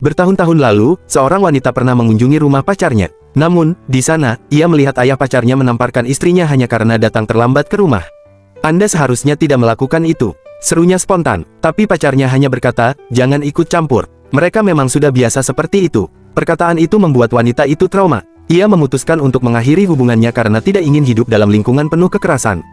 Bertahun-tahun lalu, seorang wanita pernah mengunjungi rumah pacarnya. Namun, di sana, ia melihat ayah pacarnya menamparkan istrinya hanya karena datang terlambat ke rumah. "Anda seharusnya tidak melakukan itu," serunya spontan. Tapi pacarnya hanya berkata, "Jangan ikut campur. Mereka memang sudah biasa seperti itu." Perkataan itu membuat wanita itu trauma. Ia memutuskan untuk mengakhiri hubungannya karena tidak ingin hidup dalam lingkungan penuh kekerasan.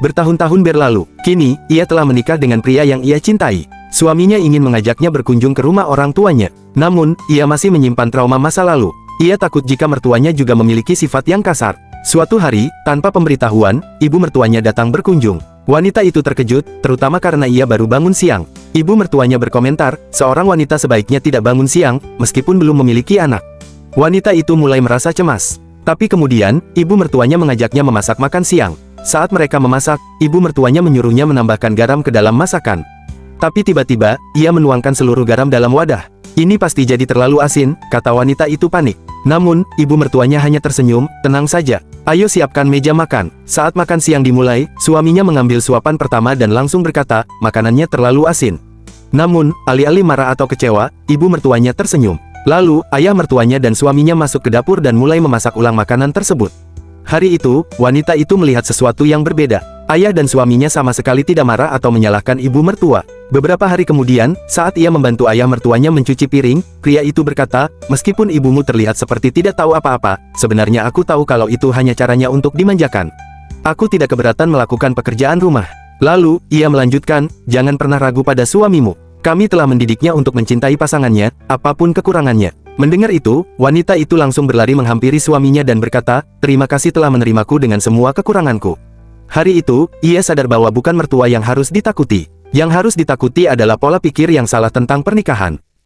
Bertahun-tahun berlalu, kini, ia telah menikah dengan pria yang ia cintai. Suaminya ingin mengajaknya berkunjung ke rumah orang tuanya. Namun, ia masih menyimpan trauma masa lalu. Ia takut jika mertuanya juga memiliki sifat yang kasar. Suatu hari, tanpa pemberitahuan, ibu mertuanya datang berkunjung. Wanita itu terkejut, terutama karena ia baru bangun siang. Ibu mertuanya berkomentar, seorang wanita sebaiknya tidak bangun siang, meskipun belum memiliki anak. Wanita itu mulai merasa cemas. Tapi kemudian, ibu mertuanya mengajaknya memasak makan siang. Saat mereka memasak, ibu mertuanya menyuruhnya menambahkan garam ke dalam masakan. Tapi tiba-tiba, ia menuangkan seluruh garam dalam wadah. "Ini pasti jadi terlalu asin," kata wanita itu panik. Namun, ibu mertuanya hanya tersenyum, "Tenang saja. Ayo siapkan meja makan." Saat makan siang dimulai, suaminya mengambil suapan pertama dan langsung berkata, "Makanannya terlalu asin." Namun, alih-alih marah atau kecewa, ibu mertuanya tersenyum. Lalu, ayah mertuanya dan suaminya masuk ke dapur dan mulai memasak ulang makanan tersebut. Hari itu, wanita itu melihat sesuatu yang berbeda. Ayah dan suaminya sama sekali tidak marah atau menyalahkan ibu mertua. Beberapa hari kemudian, saat ia membantu ayah mertuanya mencuci piring, pria itu berkata, "Meskipun ibumu terlihat seperti tidak tahu apa-apa, sebenarnya aku tahu kalau itu hanya caranya untuk dimanjakan. Aku tidak keberatan melakukan pekerjaan rumah." Lalu, ia melanjutkan, "Jangan pernah ragu pada suamimu. Kami telah mendidiknya untuk mencintai pasangannya, apapun kekurangannya." Mendengar itu, wanita itu langsung berlari menghampiri suaminya dan berkata, "Terima kasih telah menerimaku dengan semua kekuranganku." Hari itu, ia sadar bahwa bukan mertua yang harus ditakuti. Yang harus ditakuti adalah pola pikir yang salah tentang pernikahan.